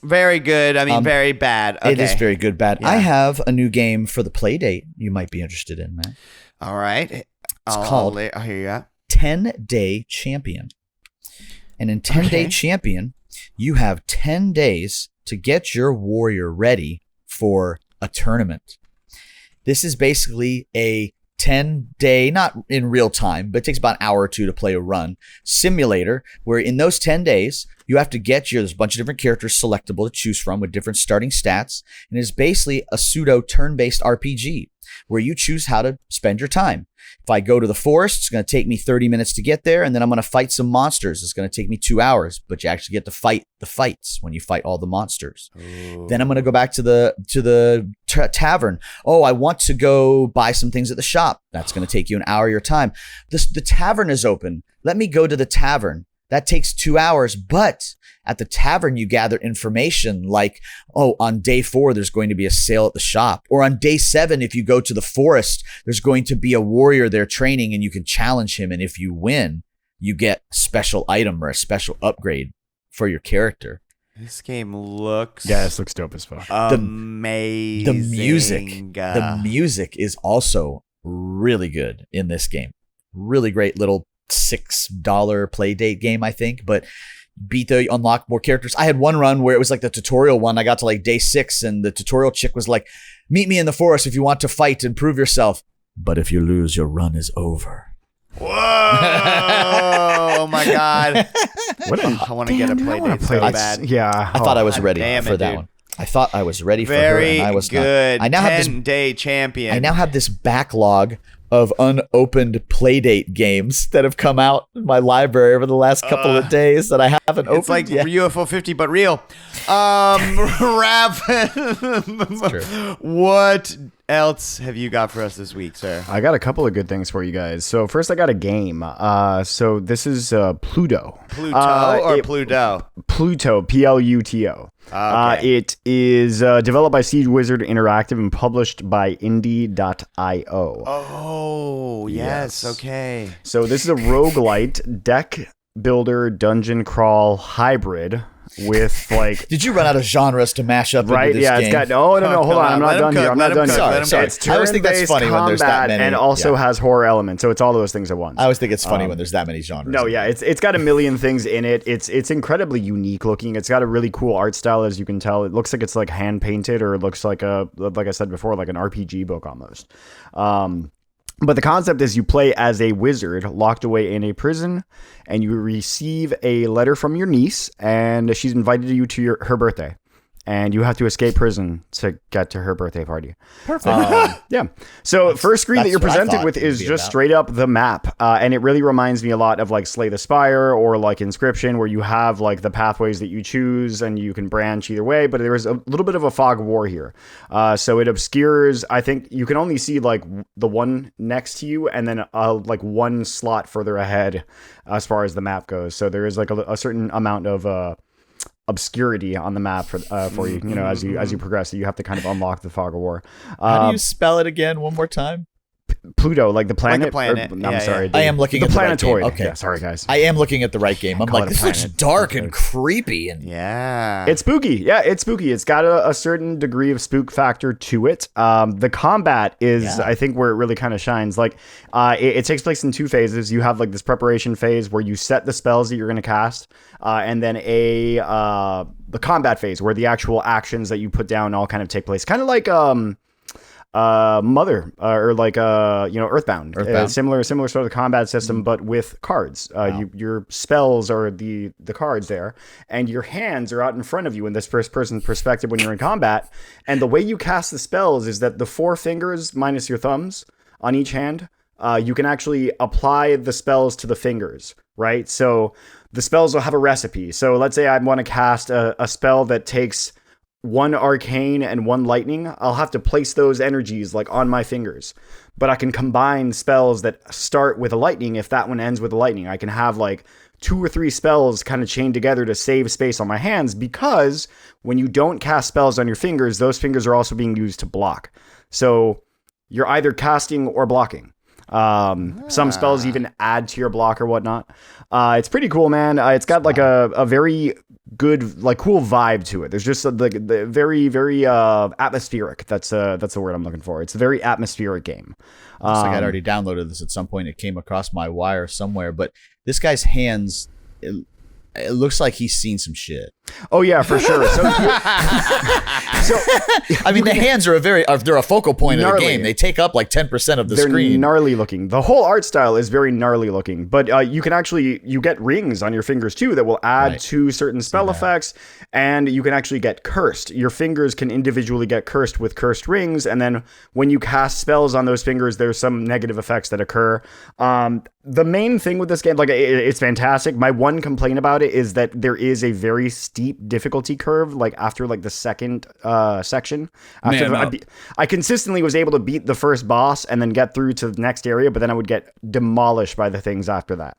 Very good. I mean, very bad. Okay. It is very good, bad. Yeah. I have a new game for the Playdate you might be interested in, man. All right. It's called I'll hear you. 10-Day Champion. And in 10-Day Champion, you have 10 days to get your warrior ready for a tournament. This is basically a 10-day, not in real time, but it takes about an hour or two to play a run, simulator, where in those 10 days, you have to there's a bunch of different characters selectable to choose from with different starting stats, and it's basically a pseudo turn-based RPG where you choose how to spend your time. If I go to the forest, it's going to take me 30 minutes to get there, and then I'm going to fight some monsters. It's going to take me 2 hours, but you actually get to fight the fights when you fight all the monsters. Ooh. Then I'm going to go back to the tavern. Oh, I want to go buy some things at the shop. That's going to take you an hour of your time. The tavern is open. Let me go to the tavern. That takes 2 hours, but at the tavern, you gather information like, oh, on day 4, there's going to be a sale at the shop. Or on day 7, if you go to the forest, there's going to be a warrior there training and you can challenge him. And if you win, you get a special item or a special upgrade for your character. This game looks... Yeah, this looks dope as fuck. Amazing. The music is also really good in this game. Really great little $6 play date game, I think, but unlock more characters. I had one run where it was like the tutorial one. I got to like day 6 and the tutorial chick was like, meet me in the forest if you want to fight and prove yourself. But if you lose, your run is over. Whoa! Oh my God. I want to get a play date so bad. Yeah. I thought I was ready for that one. I thought I was ready for her, and I was good. not. I now have this 10-day champion. I now have this backlog of unopened Playdate games that have come out in my library over the last couple of days that I haven't opened. It's like yet. UFO 50, but real. Raven, what else have you got for us this week, sir? I got a couple of good things for you guys. So first, I got a game. So this is Pluto. Pluto or Pluto? Pluto, Pluto. Okay. It is developed by Siege Wizard Interactive and published by indie.io. Oh, yes. Okay. So this is a roguelite deck builder dungeon crawl hybrid with like... Did you run out of genres to mash up right? into this Yeah, game? it's got... No, hold on. I'm not done here. I'm not done here. Sorry. It's I always think that's turn-based funny when there's that combat many. and also has horror elements. So it's all those things at once. I always think it's funny when there's that many genres. No, yeah, it's got a million things in it. It's incredibly unique looking. It's got a really cool art style, as you can tell. It looks like it's like hand painted, or it looks like like I said before, like an RPG book almost. But the concept is you play as a wizard locked away in a prison, and you receive a letter from your niece, and she's invited you to her birthday. And you have to escape prison to get to her birthday party. Perfect. Yeah. So first screen that you're what I presented thought with is it'd be just about. straight up the map. And it really reminds me a lot of like Slay the Spire or like Inscription, where you have like the pathways that you choose and you can branch either way. But there is a little bit of a fog of war here. So it obscures, I think you can only see like the one next to you and then like one slot further ahead as far as the map goes. So there is like a certain amount of obscurity on the map for you, you know, as you progress. So you have to kind of unlock the fog of war. How do you spell it again one more time? Pluto, like the planet. planet. I'm sorry. I am looking the at the right planetoid. game. Okay. Yeah, sorry guys. I am looking at the right game. I'm Call like, it a this looks planet. dark and creepy. And Yeah. It's spooky. Yeah, it's spooky. It's got a certain degree of spook factor to it. The combat is, I think, where it really kind of shines. Like, it takes place in 2 phases. You have like this preparation phase where you set the spells that you're going to cast, and then the combat phase where the actual actions that you put down all kind of take place. Kind of like Mother or like Earthbound. Similar sort of combat system, but with cards. Your spells are the cards there, and your hands are out in front of you in this first person perspective when you're in combat. And the way you cast the spells is that the 4 fingers minus your thumbs on each hand, you can actually apply the spells to the fingers, right? So the spells will have a recipe. So let's say I want to cast a spell that takes 1 arcane and 1 lightning. I'll have to place those energies like on my fingers, but I can combine spells that start with a lightning. If that one ends with a lightning, I can have like 2 or 3 spells kind of chained together to save space on my hands, because when you don't cast spells on your fingers, those fingers are also being used to block. So you're either casting or blocking. Some spells even add to your block or whatnot. It's pretty cool, man. It's got like a very good, like cool vibe to it. There's just the very, very atmospheric. That's the word I'm looking for. It's a very atmospheric game. Looks like I'd already downloaded this at some point. It came across my wire somewhere, but this guy's hands. It looks like he's seen some shit. Oh yeah, for sure. So I mean, the hands are they're a focal point of the gnarly. game. They take up like 10% of the They're screen. gnarly looking. The whole art style is very gnarly looking, but you can actually, you get rings on your fingers too that will add to certain spell effects, and you can actually get cursed. Your fingers can individually get cursed with cursed rings, and then when you cast spells on those fingers, there's some negative effects that occur. The main thing with this game, like it's fantastic. My one complaint about it is that there is a very steep difficulty curve, like after like the second section. I consistently was able to beat the first boss and then get through to the next area, but then I would get demolished by the things after that.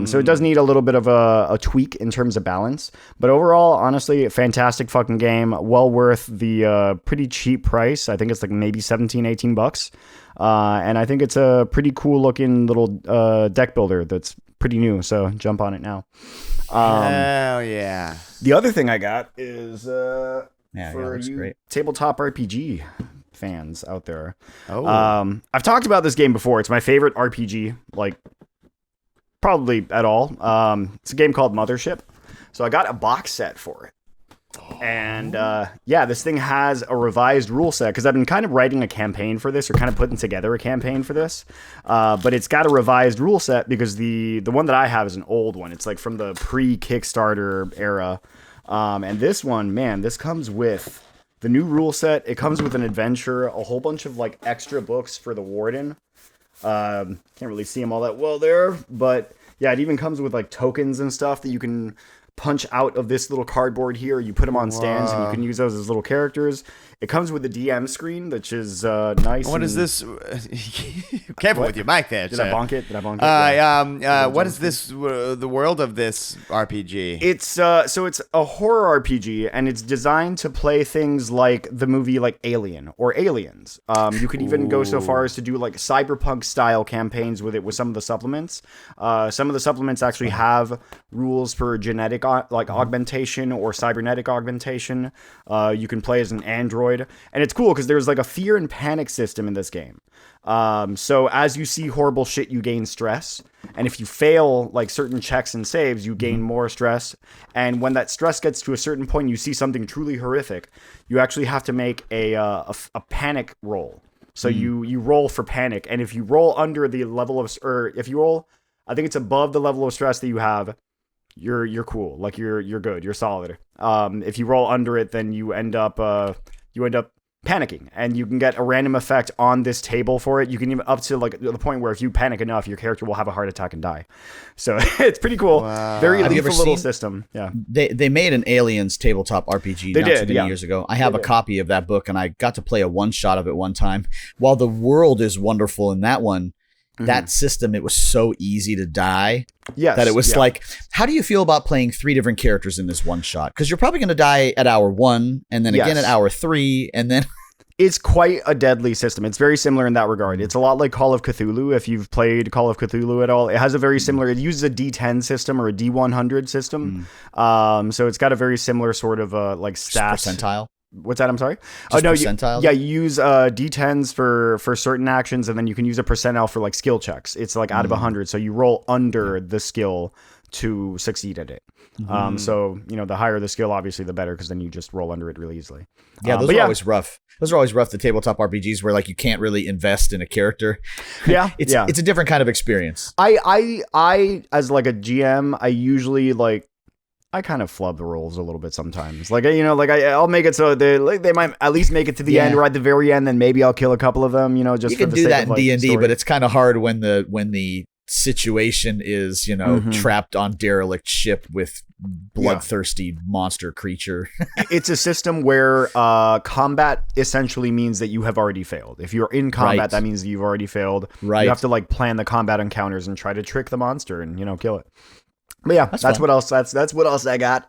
So it does need a little bit of a tweak in terms of balance. But overall, honestly, a fantastic fucking game. Well worth the pretty cheap price. I think it's like maybe 17, 18 bucks. And I think it's a pretty cool looking little deck builder that's pretty new. So jump on it now. Hell yeah. The other thing I got is for looks you great. tabletop RPG fans out there. Oh. I've talked about this game before. It's my favorite RPG, like probably at all. It's a game called Mothership. So I got a box set for it. And this thing has a revised rule set because I've been kind of writing a campaign for this, or kind of putting together a campaign for this. But it's got a revised rule set because the one that I have is an old one. It's like from the pre-Kickstarter era. And this one, man, this comes with the new rule set. It comes with an adventure, a whole bunch of like extra books for the warden. Can't really see them all that well there, but yeah, it even comes with like tokens and stuff that you can punch out of this little cardboard here. You put them on stands and you can use those as little characters. It comes with a DM screen, which is nice. What is this? Careful with your mic there. Did I bonk it? Yeah. What is this? The world of this RPG? It's so it's a horror RPG, and it's designed to play things like the movie like Alien or Aliens. You could even go so far as to do like cyberpunk style campaigns with it with some of the supplements. Some of the supplements actually have rules for genetic augmentation or cybernetic augmentation. You can play as an android. And it's cool because there's like a fear and panic system in this game. So as you see horrible shit, you gain stress. And if you fail like certain checks and saves, you gain more stress. And when that stress gets to a certain point, you see something truly horrific, you actually have to make a panic roll. So you roll for panic. And if you roll under the level of, or if you roll, I think it's above the level of stress that you have, you're cool. Like you're good. You're solid. If you roll under it, then you end up panicking, and you can get a random effect on this table for it. You can even up to like the point where if you panic enough, your character will have a heart attack and die. So it's pretty cool. Wow. Very Have you lethal ever little seen- system. Yeah. They made an Aliens tabletop RPG They not too did, many yeah. years ago. I have a copy of that book, and I got to play a one-shot of it one time. While the world is wonderful in that one, that system, it was so easy to die Yes. that it was yeah. like, how do you feel about playing 3 different characters in this one shot? Because you're probably going to die at hour 1, and then again Yes. at hour 3, and then... It's quite a deadly system. It's very similar in that regard. It's a lot like Call of Cthulhu. If you've played Call of Cthulhu at all, it has a very similar, it uses a D10 system or a D100 system. So it's got a very similar sort of like stats. Percentile? What's that? I'm sorry. Just no, percentiles? you use D10s for certain actions, and then you can use a percentile for like skill checks. It's like out of 100, so you roll under the skill to succeed at it. So the higher the skill, obviously, the better, because then you just roll under it really easily. Yeah, those are always rough. Those are always rough, the tabletop RPGs where like you can't really invest in a character. Yeah, It's a different kind of experience. I as like a GM, I usually I kind of flub the rolls a little bit sometimes. I'll make it so they might at least make it to the end or at the very end, then maybe I'll kill a couple of them. Just You for can the do sake that of, in D&D, story. but it's kind of hard when the situation is trapped on derelict ship with bloodthirsty monster creature. It's a system where combat essentially means that you have already failed. If you're in combat, Right. that means that you've already failed. Right. You have to plan the combat encounters and try to trick the monster and kill it. But yeah, that's fun. what else. That's what else I got.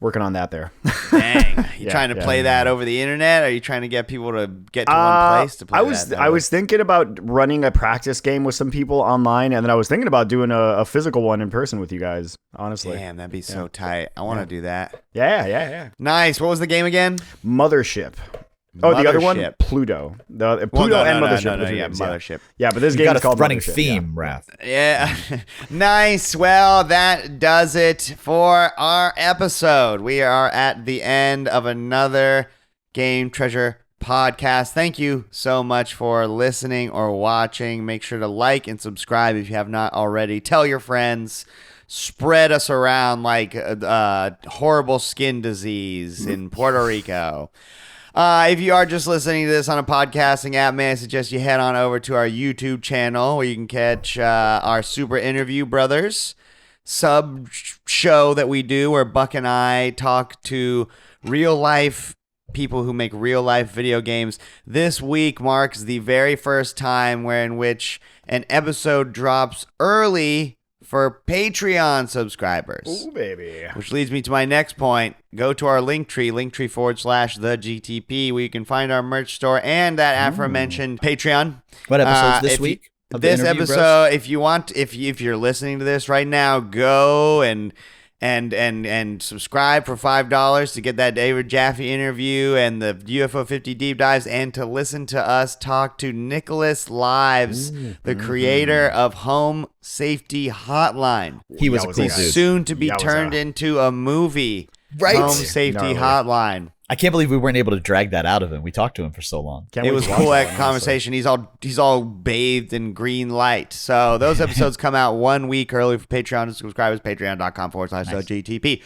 Working on that there. Dang. You Yeah, trying to yeah. play that over the internet? Or are you trying to get people to get to one place to play I was thinking about running a practice game with some people online, and then I was thinking about doing a physical one in person with you guys, honestly. Damn, that'd be so tight. I want to do that. Yeah. Nice. What was the game again? Mothership. Oh, the other one? Mothership. Pluto. Pluto and Mothership. No, the two yeah, games, Mothership. Yeah, but this You game got is a called running Mothership, theme, Raph. Yeah. Nice. Well, that does it for our episode. We are at the end of another Game Treasure podcast. Thank you so much for listening or watching. Make sure to like and subscribe if you have not already. Tell your friends. Spread us around like horrible skin disease in Puerto Rico. If you are just listening to this on a podcasting app, may I suggest you head on over to our YouTube channel where you can catch our Super Interview Brothers sub show that we do where Buck and I talk to real life people who make real life video games. This week marks the very first time in which an episode drops early for Patreon subscribers. Ooh, baby. Which leads me to my next point. Go to our Linktree /the GTP, where you can find our merch store and that aforementioned Patreon. What episode's this if week? You, of the this interview, bros? episode, if you want, if you're listening to this right now, go and subscribe for $5 to get that David Jaffe interview and the UFO 50 deep dives, and to listen to us talk to Nicholas Lives, the creator of Home Safety Hotline. He was a Yowza, cool guys. dude. Soon to be Yowza. turned into a movie. Right. Home Safety Gnarly. Hotline. I can't believe we weren't able to drag that out of him. We talked to him for so long. Can't It wait was to watch cool that that one, conversation. He's all bathed in green light. So those episodes come out 1 week early for Patreon subscribers. Patreon.com/GTP.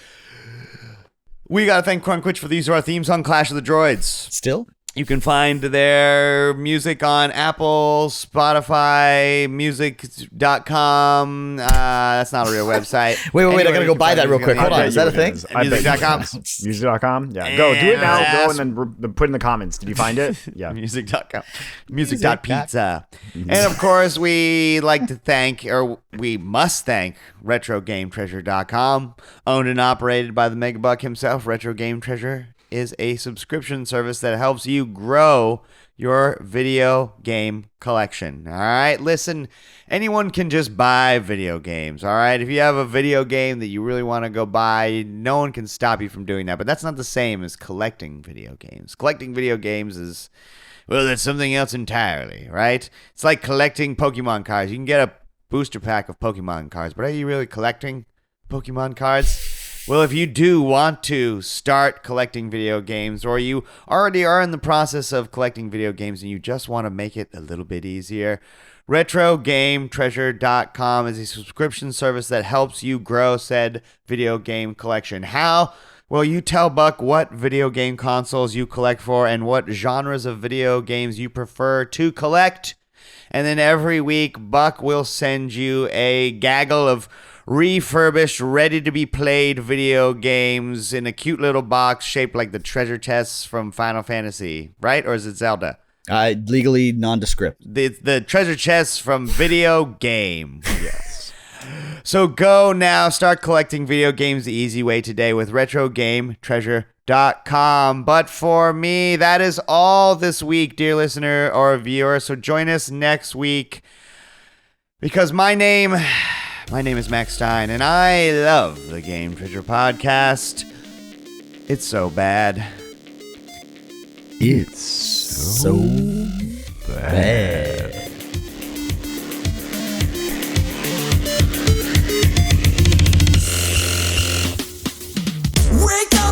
We got to thank Crunkwitch for the use of our theme song, Clash of the Droids. Still? You can find their music on Apple, Spotify, music.com. That's not a real website. Wait, I Anyway, gotta you go can buy find that real music quick. on Hold the on, bet is that you a it thing? is. I bet you it Music.com. is. Music.com? Yeah. Go. Do it now. Go And and then put in the comments. Did you find it? Yeah. Music.com. Music.pizza. And of course, we like to thank, or we must thank, RetroGameTreasure.com. Owned and operated by the Megabuck himself, Retro Game Treasure is a subscription service that helps you grow your video game collection. All right, listen, anyone can just buy video games. All right, if you have a video game that you really want to go buy, no one can stop you from doing that. But that's not the same as collecting video games. Collecting video games is, well, that's something else entirely, right? It's like collecting Pokemon cards. You can get a booster pack of Pokemon cards, but are you really collecting Pokemon cards? Well, if you do want to start collecting video games, or you already are in the process of collecting video games and you just want to make it a little bit easier, RetroGameTreasure.com is a subscription service that helps you grow said video game collection. How? Well, you tell Buck what video game consoles you collect for and what genres of video games you prefer to collect. And then every week, Buck will send you a gaggle of refurbished, ready-to-be-played video games in a cute little box shaped like the treasure chests from Final Fantasy, right? Or is it Zelda? Legally nondescript. The treasure chests from video game. Yes. So go now, start collecting video games the easy way today with RetroGameTreasure.com. But for me, that is all this week, dear listener or viewer. So join us next week, because my name is Max Stein, and I love the Game Treasure Podcast. It's so bad. It's so bad. Wake up!